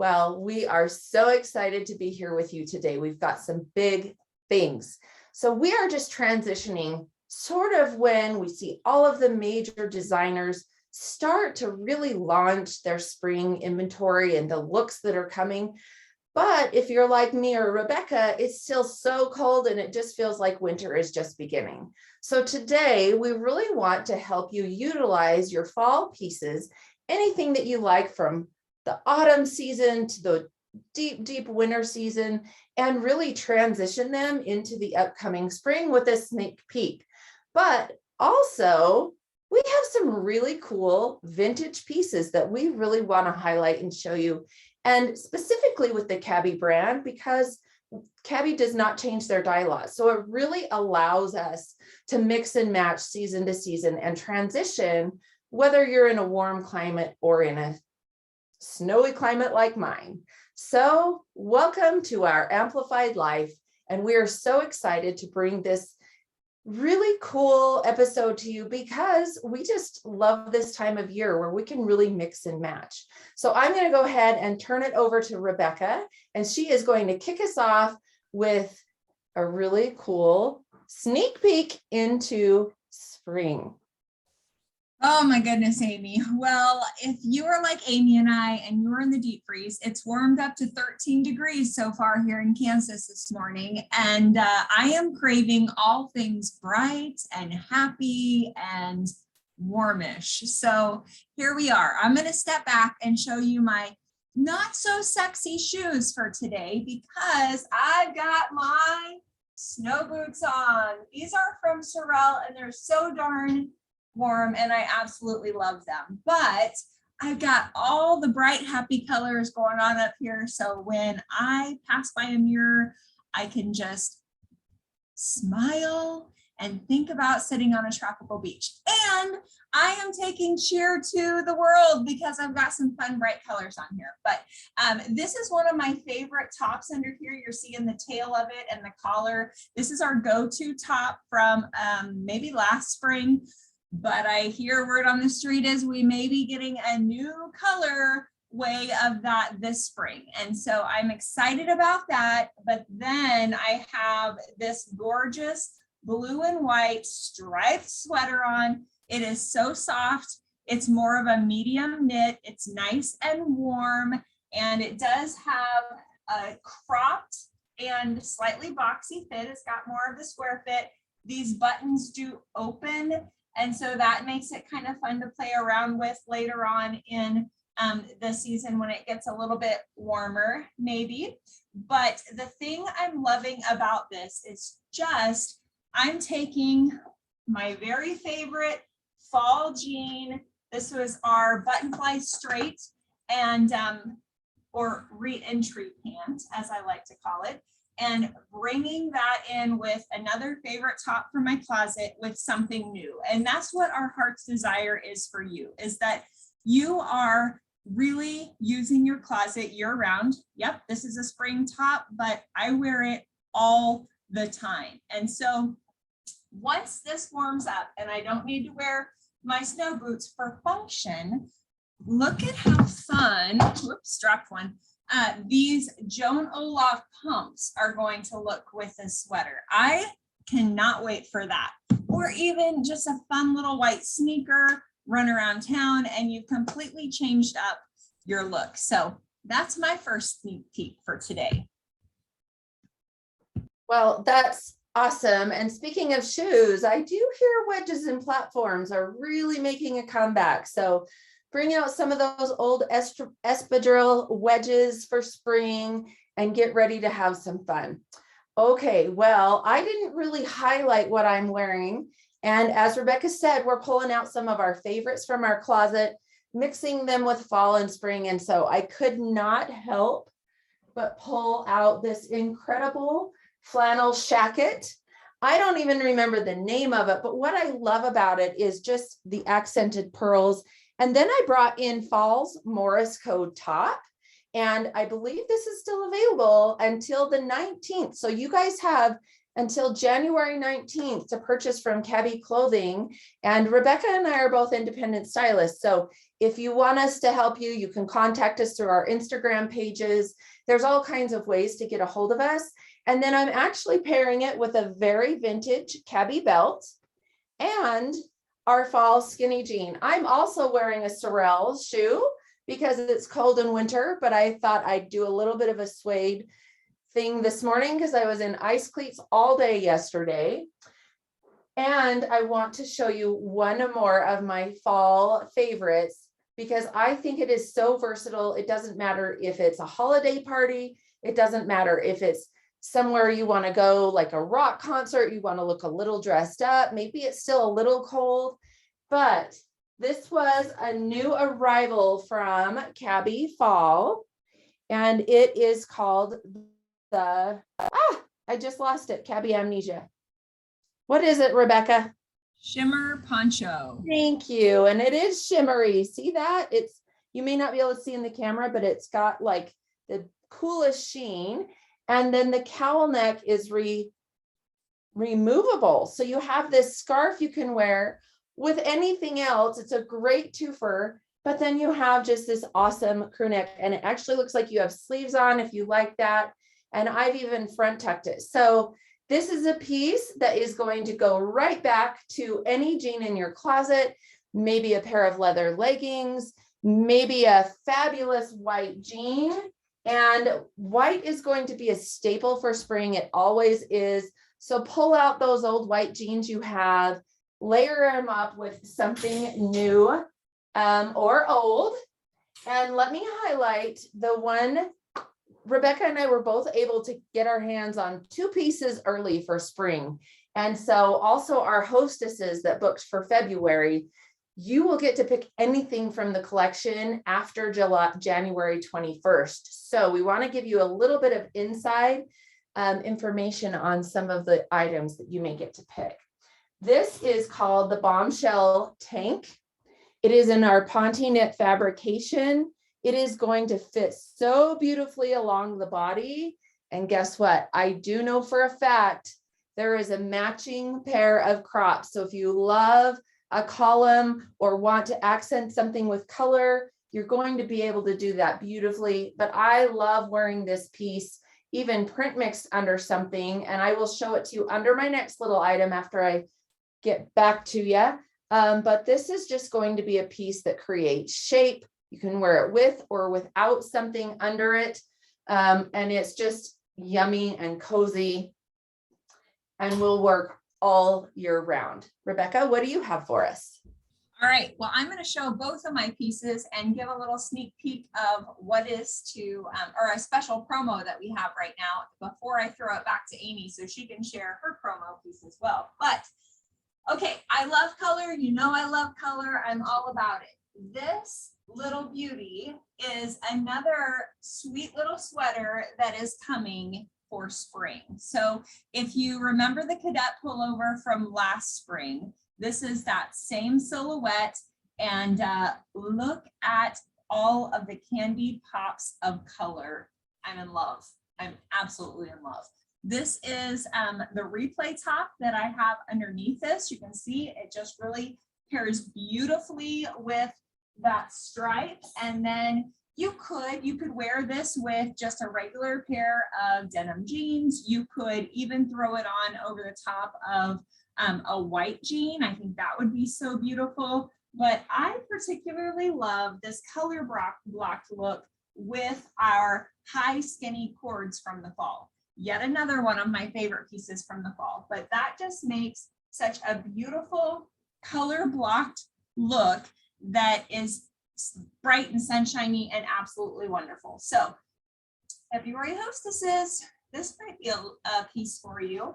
Well, we are so excited to be here with you today. We've got some big things. So we are just transitioning sort of when we see all of the major designers start to really launch their spring inventory and the looks that are coming. But if you're like me or Rebecca, it's still so cold and it just feels like winter is just beginning. So today we really want to help you utilize your fall pieces, anything that you like from the autumn season to the deep winter season, and really transition them into the upcoming spring with a sneak peek. But also, we have some really cool vintage pieces that we really want to highlight and show you, and specifically with the Cabi brand, because Cabi does not change their dye laws. So it really allows us to mix and match season to season and transition, whether you're in a warm climate or in a snowy climate like mine. So welcome to our Amplified Life. And we are so excited to bring this really cool episode to you because we just love this time of year where we can really mix and match. So I'm going to go ahead and turn it over to Rebecca, and she is going to kick us off with a really cool sneak peek into spring. Oh my goodness, Amy. Well, if you are like Amy and I, and you're in the deep freeze, it's warmed up to 13 degrees so far here in Kansas this morning. And I am craving all things bright and happy and warmish. So here we are. I'm going to step back and show you my not so sexy shoes for today because I've got my snow boots on. These are from Sorel and they're so darn warm and I absolutely love them, but I've got all the bright happy colors going on up here, so when I pass by a mirror I can just smile and think about sitting on a tropical beach. And I am taking cheer to the world because I've got some fun bright colors on here. But this is one of my favorite tops under here. You're seeing the tail of it and the collar. This is our go-to top from maybe last spring. But I hear word on the street is we may be getting a new color way of that this spring. And so I'm excited about that. But then I have this gorgeous blue and white striped sweater on. It is so soft. It's more of a medium knit. It's nice and warm. And it does have a cropped and slightly boxy fit. It's got more of the square fit. These buttons do open. And so that makes it kind of fun to play around with later on in the season when it gets a little bit warmer, maybe. But the thing I'm loving about this is just, I'm taking my very favorite fall jean. This was our buttonfly straight and or re-entry pant, as I like to call it, and bringing that in with another favorite top from my closet with something new. And that's what our heart's desire is for you, is that you are really using your closet year round. Yep, this is a spring top, but I wear it all the time. And so once this warms up and I don't need to wear my snow boots for function, look at how fun, whoops, dropped one. These Joan Olaf pumps are going to look with this sweater. I cannot wait for that. Or even just a fun little white sneaker, run around town, and you've completely changed up your look. So that's my first sneak peek for today. Well, that's awesome. And speaking of shoes, I do hear wedges and platforms are really making a comeback. So bring out some of those old espadrille wedges for spring and get ready to have some fun. Okay, well, I didn't really highlight what I'm wearing. And as Rebecca said, we're pulling out some of our favorites from our closet, mixing them with fall and spring. And so I could not help but pull out this incredible flannel shacket. I don't even remember the name of it, but what I love about it is just the accented pearls. And then I brought in fall's Morris Code top, and I believe this is still available until the 19th. So you guys have until January 19th to purchase from Cabi Clothing. And Rebecca and I are both independent stylists. So if you want us to help you, you can contact us through our Instagram pages. There's all kinds of ways to get a hold of us. And then I'm actually pairing it with a very vintage Cabi belt and our fall skinny jean. I'm also wearing a Sorel shoe because it's cold in winter, but I thought I'd do a little bit of a suede thing this morning because I was in ice cleats all day yesterday. And I want to show you one more of my fall favorites because I think it is so versatile. It doesn't matter if it's a holiday party. It doesn't matter if it's somewhere you want to go, like a rock concert, you want to look a little dressed up. Maybe it's still a little cold, but this was a new arrival from Cabi Fall, and it is called I just lost it. Cabi amnesia. What is it, Rebecca? Shimmer poncho. Thank you. And it is shimmery. See that? It's, you may not be able to see in the camera, but it's got like the coolest sheen. And then the cowl neck is removable. So you have this scarf you can wear with anything else. It's a great twofer, but then you have just this awesome crew neck, and it actually looks like you have sleeves on if you like that. And I've even front tucked it. So this is a piece that is going to go right back to any jean in your closet, maybe a pair of leather leggings, maybe a fabulous white jean. And white is going to be a staple for spring. It always is. So pull out those old white jeans you have, layer them up with something new or old. And let me highlight the one. Rebecca and I were both able to get our hands on two pieces early for spring. And so also our hostesses that booked for February, you will get to pick anything from the collection after January 21st. So we want to give you a little bit of inside information on some of the items that you may get to pick. This is called the Bombshell Tank. It is in our Ponte knit fabrication. It is going to fit so beautifully along the body. And guess what? I do know for a fact there is a matching pair of crops. So if you love a column or want to accent something with color, you're going to be able to do that beautifully. But I love wearing this piece, even print mixed under something. And I will show it to you under my next little item after I get back to you. But this is just going to be a piece that creates shape. You can wear it with or without something under it. And it's just yummy and cozy and will work all year round. Rebecca, what do you have for us? All right, well, I'm going to show both of my pieces and give a little sneak peek of what is to, or a special promo that we have right now before I throw it back to Amy so she can share her promo piece as well. But okay, I love color. You know I love color. I'm all about it. This little beauty is another sweet little sweater that is coming for spring. So if you remember the cadet pullover from last spring, this is that same silhouette, and look at all of the candied pops of color. I'm in love. I'm absolutely in love. This is the replay top that I have underneath this. You can see it just really pairs beautifully with that stripe. And then you could wear this with just a regular pair of denim jeans. You could even throw it on over the top of a white jean. I think that would be so beautiful. But I particularly love this color blocked look with our high skinny cords from the fall. Yet another one of my favorite pieces from the fall. But that just makes such a beautiful color blocked look that is bright and sunshiny and absolutely wonderful. So February hostesses, this might be a piece for you.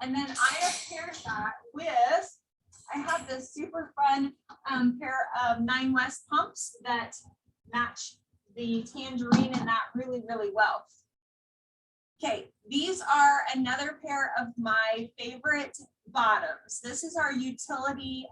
And then I have paired that with, I have this super fun pair of 9 West pumps that match the tangerine in that really, really well. Okay, these are another pair of my favorite bottoms. This is our utility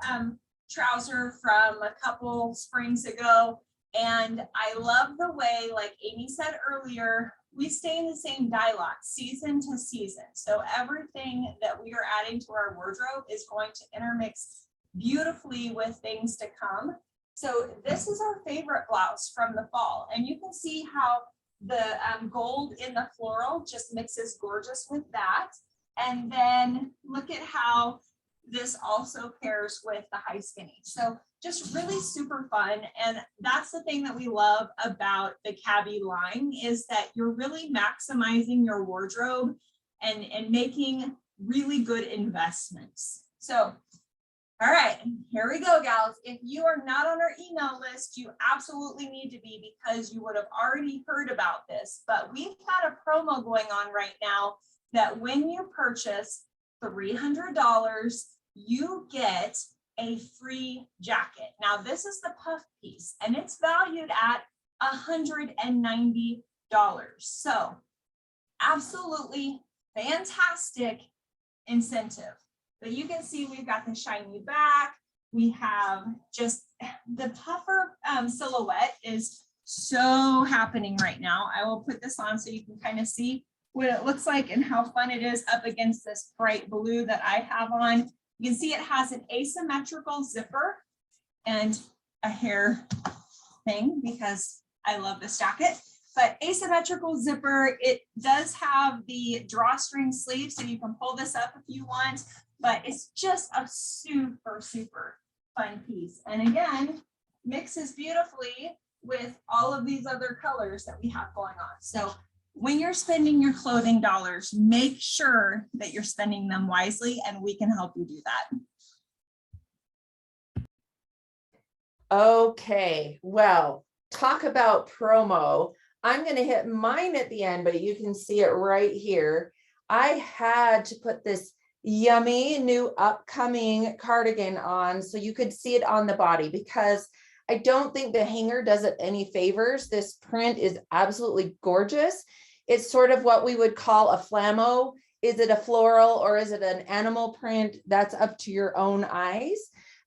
trouser from a couple springs ago. And I love the way, like Amy said earlier, we stay in the same dye lot season to season. So everything that we are adding to our wardrobe is going to intermix beautifully with things to come. So this is our favorite blouse from the fall. And you can see how the gold in the floral just mixes gorgeous with that. And then look at how this also pairs with the high skinny. So just really super fun. And that's the thing that we love about the cabi line, is that you're really maximizing your wardrobe and making really good investments. So, all right, here we go, gals. If you are not on our email list, you absolutely need to be, because you would have already heard about this. But we've got a promo going on right now that when you purchase $300, you get a free jacket. Now, this is the puff piece, and it's valued at $190. So absolutely fantastic incentive. But you can see we've got the shiny back. We have just the puffer silhouette is so happening right now. I will put this on so you can kind of see what it looks like and how fun it is up against this bright blue that I have on. You can see it has an asymmetrical zipper and a hair thing, because I love this jacket. But asymmetrical zipper, it does have the drawstring sleeve, so you can pull this up if you want, but it's just a super, super fun piece. And again, mixes beautifully with all of these other colors that we have going on. So when you're spending your clothing dollars, make sure that you're spending them wisely, and we can help you do that. Okay, well, talk about promo. I'm going to hit mine at the end, but you can see it right here. I had to put this yummy new upcoming cardigan on so you could see it on the body, because I don't think the hanger does it any favors. This print is absolutely gorgeous. It's sort of what we would call a flammo. Is it a floral or is it an animal print? That's up to your own eyes.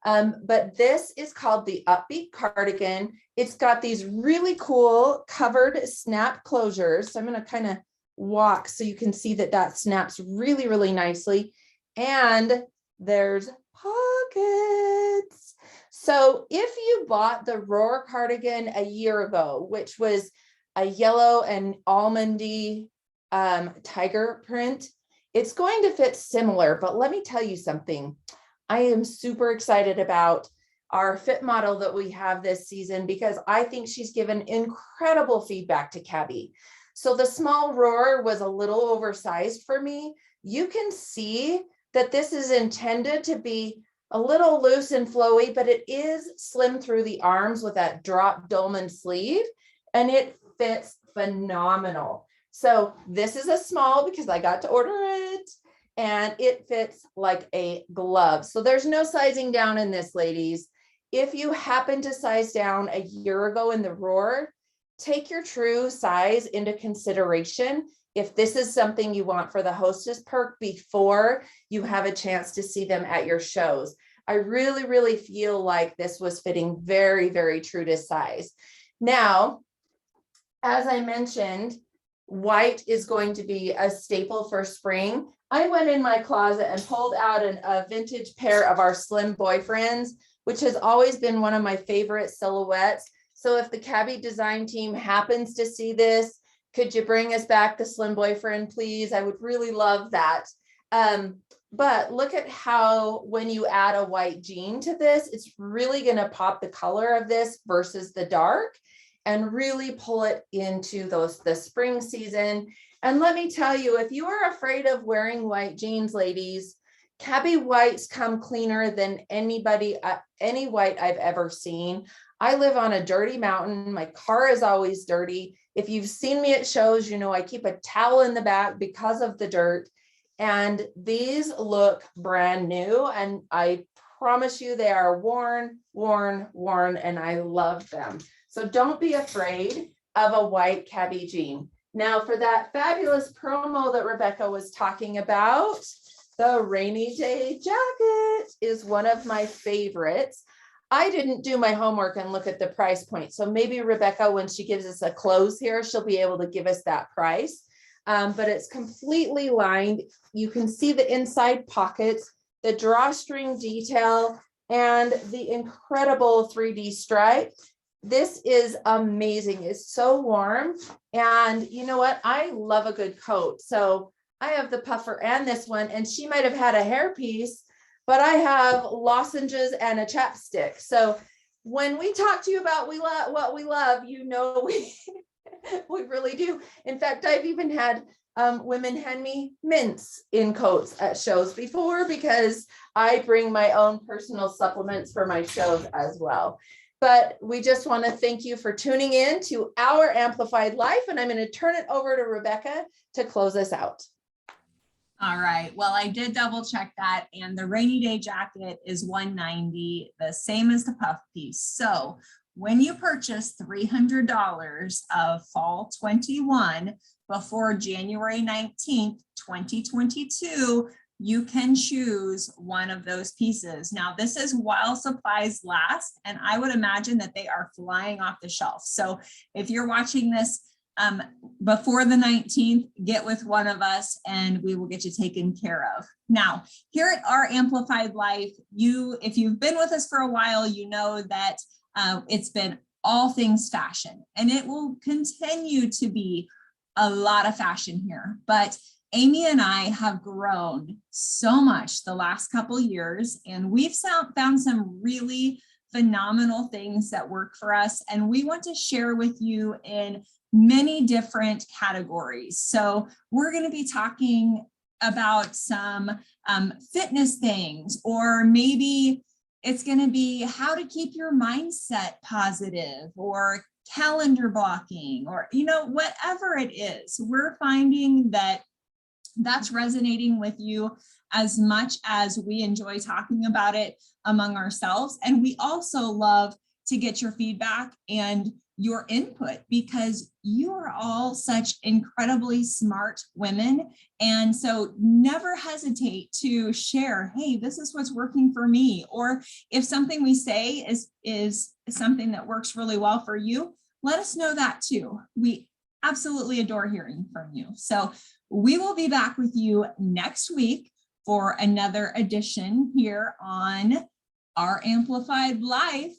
But this is called the Upbeat Cardigan. It's got these really cool covered snap closures. So I'm going to kind of walk so you can see that that snaps really, really nicely. And there's pockets. So if you bought the Roar cardigan a year ago, which was a yellow and almondy tiger print, it's going to fit similar. But let me tell you something. I am super excited about our fit model that we have this season, because I think she's given incredible feedback to cabi. So the small Roar was a little oversized for me. You can see that this is intended to be a little loose and flowy, but it is slim through the arms with that drop dolman sleeve, and it fits phenomenal. So this is a small because I got to order it, and it fits like a glove. So there's no sizing down in this, ladies. If you happen to size down a year ago in the Roar, take your true size into consideration if this is something you want for the hostess perk before you have a chance to see them at your shows. I really, really feel like this was fitting very, very true to size. Now, as I mentioned, white is going to be a staple for spring. I went in my closet and pulled out a vintage pair of our slim boyfriends, which has always been one of my favorite silhouettes. So if the cabi design team happens to see this, could you bring us back the slim boyfriend, please? I would really love that. But look at how when you add a white jean to this, it's really going to pop the color of this versus the dark and really pull it into the spring season. And let me tell you, if you are afraid of wearing white jeans, ladies, cabi whites come cleaner than any white I've ever seen. I live on a dirty mountain. My car is always dirty. If you've seen me at shows, you know I keep a towel in the back because of the dirt. And these look brand new. And I promise you they are worn, and I love them. So don't be afraid of a white cabi jean. Now for that fabulous promo that Rebecca was talking about, the rainy day jacket is one of my favorites. I didn't do my homework and look at the price point. So maybe Rebecca, when she gives us a close here, she'll be able to give us that price. But it's completely lined. You can see the inside pockets, the drawstring detail, and the incredible 3D stripe. This is amazing. It's so warm. And you know what? I love a good coat. So I have the puffer and this one, and she might have had a hairpiece, but I have lozenges and a chapstick. So when we talk to you about what we love, you know, we really do. In fact, I've even had women hand me mints in coats at shows before, because I bring my own personal supplements for my shows as well. But we just want to thank you for tuning in to our Amplified Life. And I'm going to turn it over to Rebecca to close us out. All right. Well, I did double check that, and the rainy day jacket is $190, the same as the puff piece. So when you purchase $300 of fall 21 before January 19th, 2022, you can choose one of those pieces. Now, this is while supplies last, and I would imagine that they are flying off the shelf. So if you're watching this before the 19th, get with one of us and we will get you taken care of. Now, here at Our Amplified Life, if you've been with us for a while, you know that it's been all things fashion, and it will continue to be a lot of fashion here. But Amy and I have grown so much the last couple years, and we've found some really phenomenal things that work for us, and we want to share with you in many different categories. So we're going to be talking about some fitness things, or maybe it's going to be how to keep your mindset positive, or calendar blocking, or, you know, whatever it is. We're finding that that's resonating with you as much as we enjoy talking about it among ourselves. And we also love to get your feedback and your input, because you are all such incredibly smart women. And so never hesitate to share, hey, this is what's working for me. Or if something we say is something that works really well for you, let us know that too. We absolutely adore hearing from you. So we will be back with you next week for another edition here on Our Amplified Life.